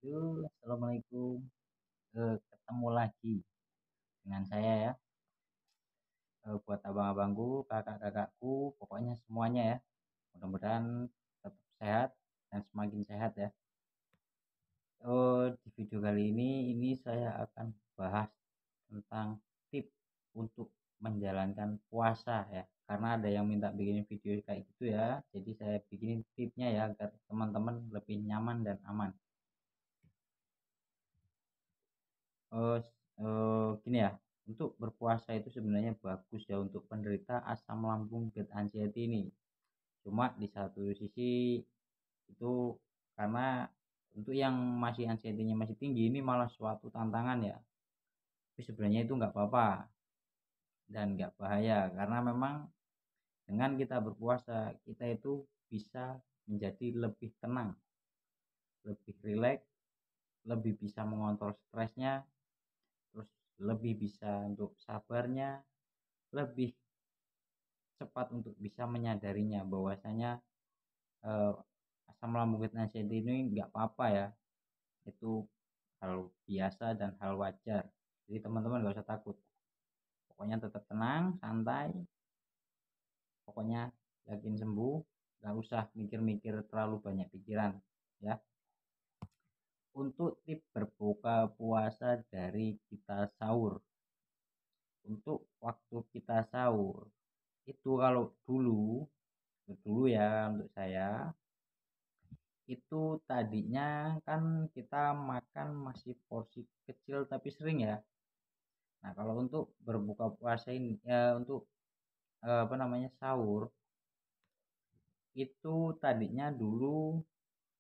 Assalamualaikum. Ketemu lagi dengan saya ya. Buat abang-abangku, kakak-kakakku, pokoknya semuanya ya. Mudah-mudahan tetap sehat dan semakin sehat ya. Di video kali ini saya akan bahas tentang tips untuk menjalankan puasa ya. Karena ada yang minta bikin video kayak gitu ya. Jadi saya bikinin tipsnya ya agar teman-teman lebih nyaman dan aman. Oh, gini ya, untuk berpuasa itu sebenarnya bagus ya untuk penderita asam lambung dan anxiety ini. Cuma di satu sisi itu karena untuk yang masih anxiety-nya masih tinggi ini malah suatu tantangan ya. Tapi sebenarnya itu nggak apa-apa dan nggak bahaya karena memang dengan kita berpuasa kita itu bisa menjadi lebih tenang, lebih rileks, lebih bisa mengontrol stresnya, terus lebih bisa untuk sabarnya, lebih cepat untuk bisa menyadarinya bahwasanya eh, asam lambung dan anxiety ini nggak apa-apa ya, itu hal biasa dan hal wajar. Jadi teman-teman nggak usah takut, pokoknya tetap tenang, santai, pokoknya yakin sembuh, nggak usah mikir-mikir terlalu banyak pikiran ya. Untuk tips berbuka puasa dari kita sahur, untuk waktu kita sahur itu kalau dulu dulu ya untuk saya itu tadinya kan kita makan masih porsi kecil tapi sering ya. Nah kalau untuk berbuka puasa ini ya untuk apa namanya sahur itu tadinya dulu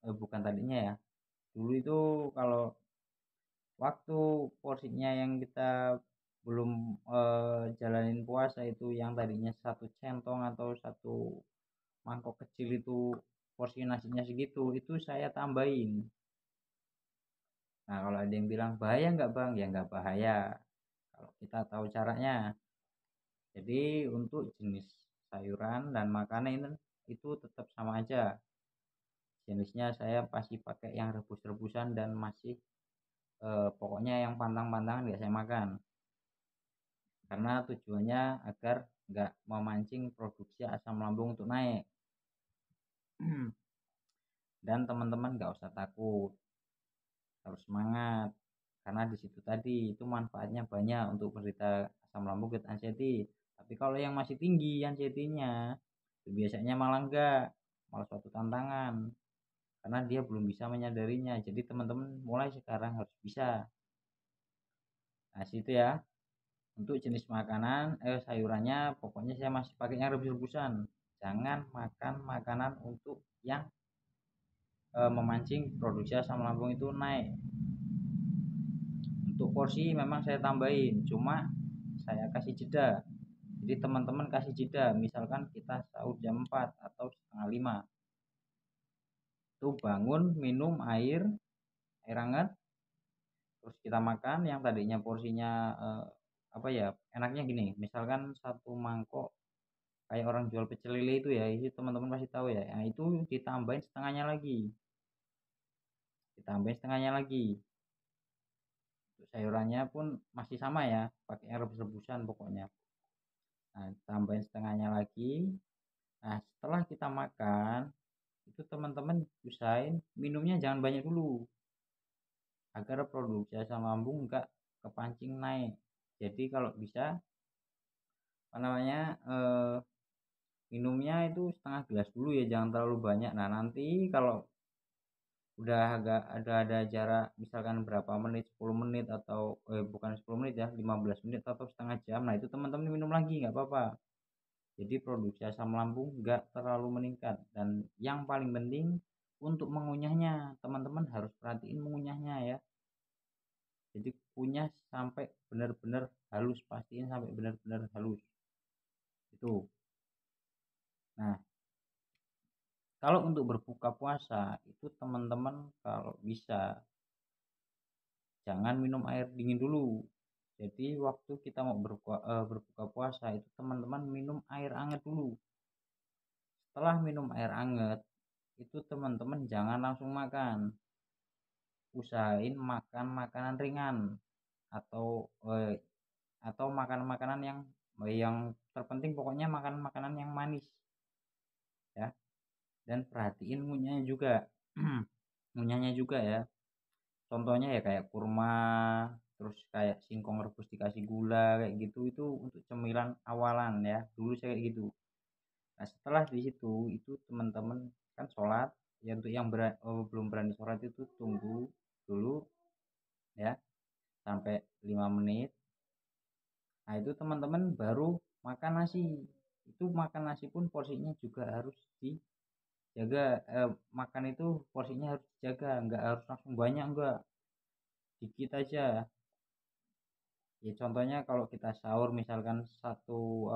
bukan tadinya ya, dulu itu kalau waktu porsinya yang kita belum jalanin puasa itu yang tadinya satu centong atau satu mangkok kecil itu porsi nasinya segitu itu saya tambahin. Nah, kalau ada yang bilang bahaya nggak bang? Ya nggak bahaya kalau kita tahu caranya. Jadi untuk jenis sayuran dan makanan itu tetap sama aja. Jenisnya saya pasti pakai yang rebus-rebusan dan masih pokoknya yang pantang-pantangan nggak saya makan. Karena tujuannya agar nggak memancing produksi asam lambung untuk naik. Dan teman-teman nggak usah takut, harus semangat karena di situ tadi itu manfaatnya banyak untuk penderita asam lambung dan anxiety. Tapi kalau yang masih tinggi anxiety-nya biasanya malah enggak, malah suatu tantangan karena dia belum bisa menyadarinya. Jadi teman-teman mulai sekarang harus bisa. Nah situ ya, untuk jenis makanan sayurannya pokoknya saya masih pakai yang rebus-rebusan. Jangan makan makanan untuk yang memancing produksi asam lambung itu naik. Untuk porsi memang saya tambahin, cuma saya kasih jeda. Jadi teman-teman kasih jeda, misalkan kita sahur jam 4 atau setengah 5. Itu bangun, minum air hangat, terus kita makan yang tadinya porsinya apa ya, enaknya gini, misalkan satu mangkok kayak orang jual pecel lele itu ya, itu teman-teman pasti tahu ya. Nah, itu ditambahin setengahnya lagi. Ditambahin setengahnya lagi. Sayurannya pun masih sama ya, pakai rebus-rebusan pokoknya. Nah, tambahin setengahnya lagi. Nah, setelah kita makan itu teman-teman usahain minumnya jangan banyak dulu agar produksi asam lambung enggak kepancing naik. Jadi kalau bisa apa namanya minumnya itu setengah gelas dulu ya, jangan terlalu banyak. Nah nanti kalau udah agak ada jarak misalkan berapa menit, 10 menit atau bukan 10 menit ya, 15 menit atau setengah jam, nah itu teman-teman minum lagi nggak apa-apa. Jadi produksi asam lambung nggak terlalu meningkat. Dan yang paling penting untuk mengunyahnya, teman-teman harus perhatiin mengunyahnya ya. Jadi kunyah sampai benar-benar halus, pastiin sampai benar-benar halus itu. Nah kalau untuk berbuka puasa itu teman-teman kalau bisa jangan minum air dingin dulu. Jadi waktu kita mau berbuka puasa itu teman-teman minum air hangat dulu. Setelah minum air hangat itu teman-teman jangan langsung makan. usahain makan makanan ringan atau makanan-makanan yang terpenting pokoknya makan makanan yang manis ya. Dan perhatiin ngunyahnya juga. Ngunyahnya juga ya, contohnya ya kayak kurma, terus kayak singkong rebus dikasih gula kayak gitu, itu untuk cemilan awalan ya, dulu saya kayak gitu. Nah setelah di situ itu teman-teman kan sholat ya. Untuk yang belum berani sholat itu tunggu dulu ya sampai 5 menit. Nah itu teman-teman baru makan nasi. Itu makan nasi pun porsinya juga harus dijaga. Makan itu porsinya harus dijaga, nggak harus langsung banyak, enggak, dikit aja ya. Contohnya kalau kita sahur misalkan satu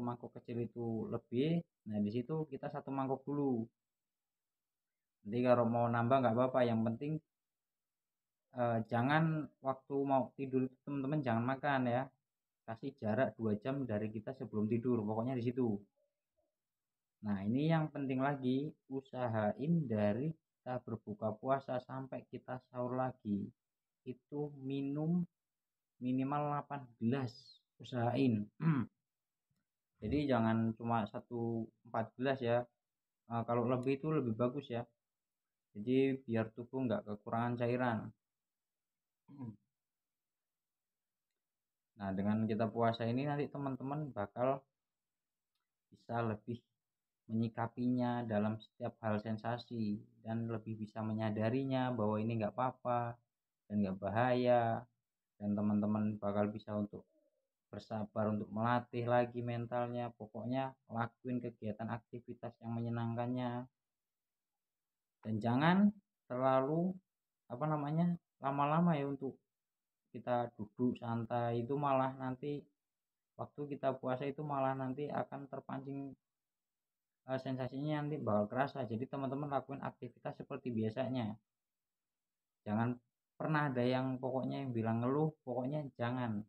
mangkok kecil itu lebih, nah di situ kita satu mangkok dulu. Nanti kalau mau nambah nggak apa-apa, yang penting jangan waktu mau tidur itu teman-teman jangan makan ya, kasih jarak 2 jam dari kita sebelum tidur, pokoknya di situ. Nah ini yang penting lagi, usahain dari kita berbuka puasa sampai kita sahur lagi itu minum minimal 8 gelas, usahain. Jadi jangan cuma 14 ya. Kalau lebih itu lebih bagus ya, jadi biar tubuh nggak kekurangan cairan. Nah dengan kita puasa ini nanti teman-teman bakal bisa lebih menyikapinya dalam setiap hal sensasi, dan lebih bisa menyadarinya bahwa ini nggak apa-apa dan nggak bahaya. Dan teman-teman bakal bisa untuk bersabar untuk melatih lagi mentalnya. Pokoknya lakuin kegiatan aktivitas yang menyenangkannya, dan jangan terlalu lama-lama ya untuk kita duduk santai. Itu malah nanti waktu kita puasa itu malah nanti akan terpancing, sensasinya nanti bakal kerasa. Jadi teman-teman lakuin aktivitas seperti biasanya, jangan pernah ada yang pokoknya yang bilang ngeluh, pokoknya jangan,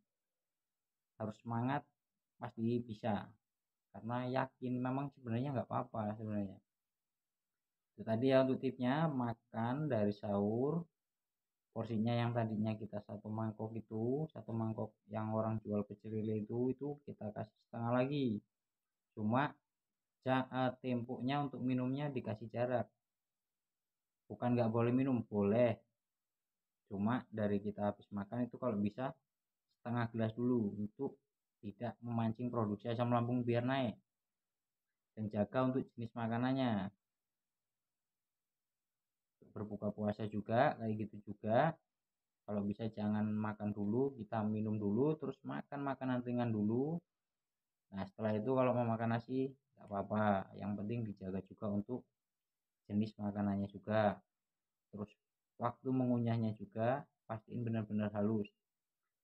harus semangat, pasti bisa, karena yakin memang sebenarnya nggak apa-apa sebenarnya. Itu tadi ya untuk tipnya, makan dari sahur porsinya yang tadinya kita satu mangkok yang orang jual pecel lele itu kita kasih setengah lagi. Cuma tempuknya untuk minumnya dikasih jarak, bukan nggak boleh minum, boleh, cuma dari kita habis makan itu kalau bisa setengah gelas dulu untuk tidak memancing produksi asam lambung biar naik. Dan jaga untuk jenis makanannya, berbuka puasa juga kayak gitu juga. Kalau bisa jangan makan dulu, kita minum dulu terus makan makanan ringan dulu. Nah setelah itu kalau mau makan nasi nggak apa-apa, yang penting dijaga juga untuk jenis makanannya juga. Terus waktu mengunyahnya juga pastiin benar-benar halus.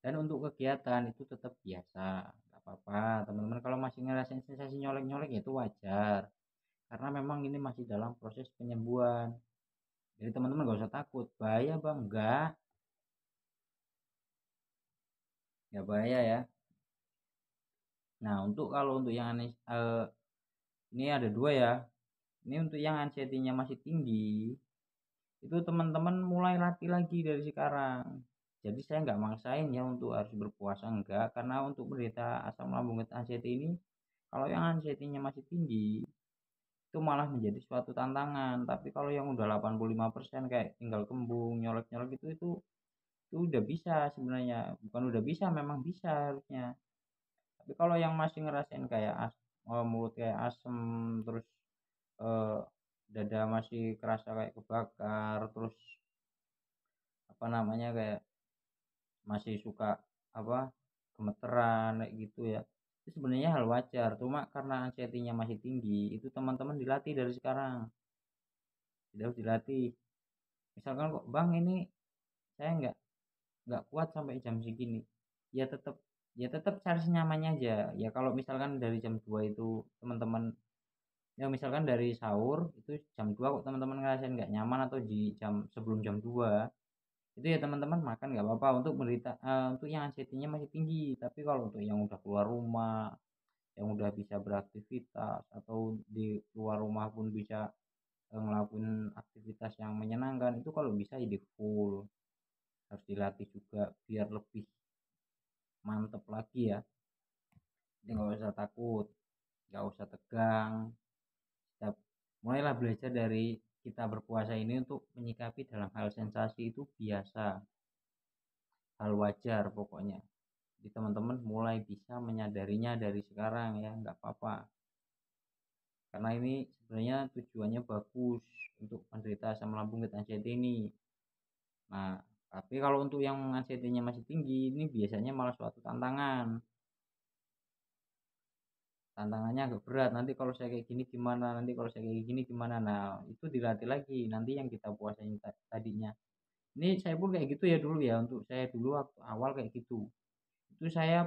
Dan untuk kegiatan itu tetap biasa, nggak apa-apa teman-teman. Kalau masih ngerasain sensasi nyolek-nyolek ya itu wajar, karena memang ini masih dalam proses penyembuhan. Jadi teman-teman gak usah takut, bahaya bang, nggak bahaya ya. Nah untuk kalau untuk yang ini ada dua ya. Ini untuk yang anxiety-nya masih tinggi, itu teman-teman mulai latih lagi dari sekarang. Jadi saya nggak maksain ya untuk harus berpuasa, enggak, karena untuk menderita asam lambung anxiety ini, kalau yang anxiety-nya masih tinggi itu malah menjadi suatu tantangan. Tapi kalau yang udah 85% kayak tinggal kembung nyolek-nyolek itu udah bisa sebenarnya, bukan udah bisa, memang bisa harusnya. Tapi kalau yang masih ngerasain kayak mulut kayak asem, terus eh, dada masih kerasa kayak kebakar, terus kayak masih suka apa gemeteran kayak gitu ya, itu sebenarnya hal wajar. Cuma karena anxiety-nya masih tinggi, itu teman-teman dilatih dari sekarang, tidak harus dilatih. Misalkan kok bang ini saya nggak kuat sampai jam segini, ya tetap cari senyamannya aja ya. Kalau misalkan dari jam 2 itu teman-teman, ya misalkan dari sahur itu jam 2 kok teman-teman ngerasain nggak nyaman, atau di jam sebelum jam 2, itu ya teman-teman makan nggak apa-apa untuk untuk yang anxiety-nya masih tinggi. Tapi kalau untuk yang udah keluar rumah, yang udah bisa beraktivitas, atau di luar rumah pun bisa ngelakuin aktivitas yang menyenangkan itu kalau bisa ide full, harus dilatih juga biar lebih mantep lagi ya. Jadi nggak usah takut, nggak usah tegang. Kita mulailah belajar dari kita berpuasa ini untuk menyikapi dalam hal sensasi itu biasa, hal wajar pokoknya. Jadi teman-teman mulai bisa menyadarinya dari sekarang ya, nggak apa-apa. Karena ini sebenarnya tujuannya bagus untuk penderita asam lambung dan anxiety ini. Nah, tapi kalau untuk yang anxiety-nya masih tinggi, ini biasanya malah suatu tantangan. Tantangannya agak berat. Nanti kalau saya kayak gini gimana? Nanti kalau saya kayak gini gimana? Nah, itu dilatih lagi. Nanti yang kita puasain tadinya. Ini saya pun kayak gitu ya dulu ya. Untuk saya dulu waktu awal kayak gitu. Itu saya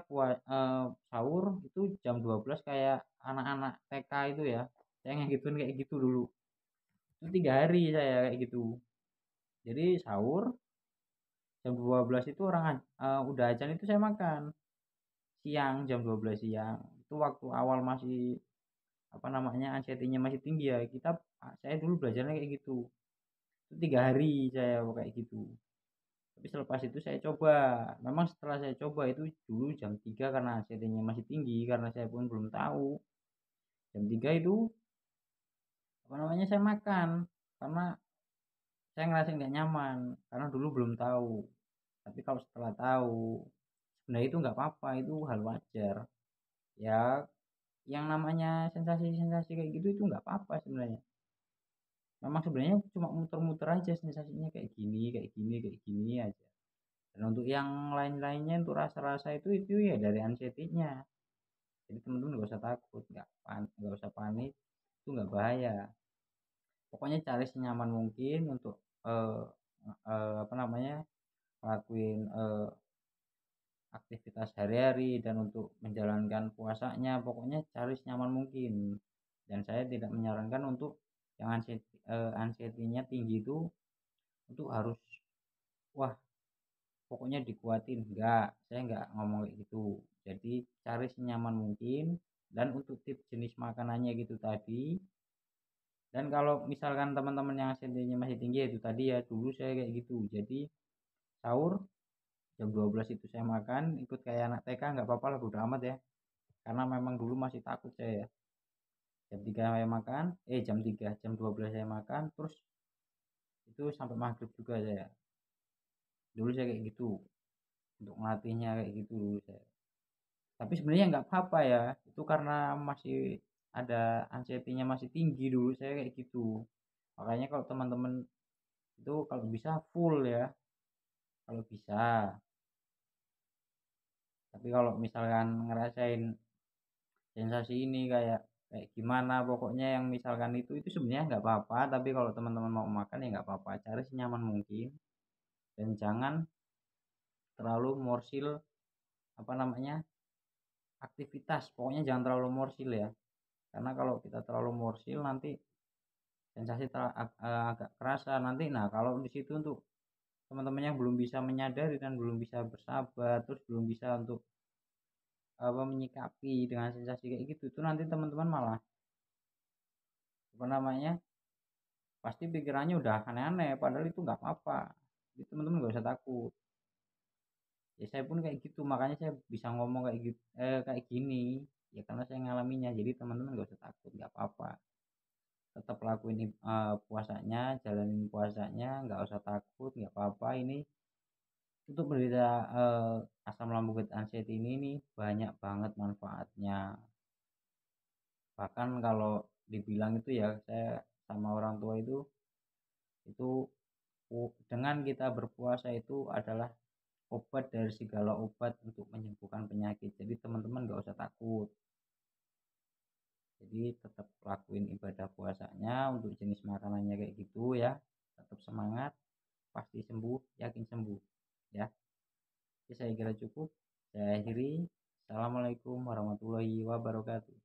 sahur itu jam 12 kayak anak-anak TK itu ya. Saya ngegituin kayak gitu dulu. Itu 3 hari saya kayak gitu. Jadi sahur jam 12 itu udah ajan itu saya makan siang jam 12 siang. Itu waktu awal masih apa namanya anxiety-nya masih tinggi ya. Saya dulu belajarnya kayak gitu. Itu 3 hari saya kayak gitu. Tapi selepas itu saya coba. Memang setelah saya coba itu dulu jam 3 karena anxiety-nya masih tinggi karena saya pun belum tahu. Jam 3 itu apa namanya saya makan karena saya ngerasa nggak nyaman karena dulu belum tahu. Tapi kalau setelah tahu sebenarnya itu nggak apa-apa, itu hal wajar ya. Yang namanya sensasi-sensasi kayak gitu itu nggak apa-apa sebenarnya. Memang sebenarnya cuma muter-muter aja sensasinya kayak gini kayak gini kayak gini aja. Dan untuk yang lain-lainnya untuk rasa-rasa itu ya dari anxiety-nya. Jadi teman-teman nggak usah takut, nggak usah panik, itu nggak bahaya. Pokoknya cari senyaman mungkin untuk eh, apa namanya ngelakuin aktivitas hari-hari dan untuk menjalankan puasanya. Pokoknya cari senyaman mungkin. Dan saya tidak menyarankan untuk yang anxiety-nya tinggi itu untuk harus wah pokoknya dikuatin. Enggak, saya enggak ngomong kayak gitu. Jadi cari senyaman mungkin. Dan untuk tips jenis makanannya gitu tadi. Dan kalau misalkan teman-teman yang anxiety-nya masih tinggi itu tadi ya dulu saya kayak gitu. Jadi sahur jam 12 itu saya makan ikut kayak anak TK nggak apa-apa lah bodo amat ya, karena memang dulu masih takut saya ya. Jam 3 saya makan, jam 12 saya makan, terus itu sampai maghrib juga saya. Dulu saya kayak gitu, untuk melatihnya kayak gitu dulu saya. Tapi sebenarnya nggak apa-apa ya, itu karena masih ada anxiety-nya masih tinggi dulu saya kayak gitu. Makanya kalau teman-teman itu kalau bisa full ya, kalau bisa. Tapi kalau misalkan ngerasain sensasi ini kayak kayak gimana pokoknya yang misalkan itu sebenarnya nggak apa-apa, tapi kalau teman-teman mau makan ya nggak apa-apa, cari senyaman mungkin dan jangan terlalu morsil apa namanya aktivitas, pokoknya jangan terlalu morsil ya, karena kalau kita terlalu morsil nanti sensasi agak kerasa nanti. Nah kalau di situ untuk teman-teman yang belum bisa menyadari dan belum bisa bersabar terus belum bisa untuk apa menyikapi dengan sensasi kayak gitu itu nanti teman-teman malah apa namanya pasti pikirannya udah aneh-aneh padahal itu nggak apa-apa. Jadi teman-teman nggak usah takut ya, saya pun kayak gitu makanya saya bisa ngomong kayak gitu kayak gini ya karena saya ngalaminya. Jadi teman-teman nggak usah takut, nggak apa-apa, tetap lakuin puasanya, jalanin puasanya, nggak usah takut, nggak apa-apa. Ini untuk penderita asam lambung dan anxiety ini nih banyak banget manfaatnya. Bahkan kalau dibilang itu ya saya sama orang tua itu dengan kita berpuasa itu adalah obat dari segala obat untuk menyembuhkan penyakit. Jadi teman-teman nggak usah takut. Jadi tetap lakuin ibadah puasanya untuk jenis makanannya kayak gitu ya. Tetap semangat, pasti sembuh, yakin sembuh ya. Jadi saya kira cukup. Saya akhiri. Assalamualaikum warahmatullahi wabarakatuh.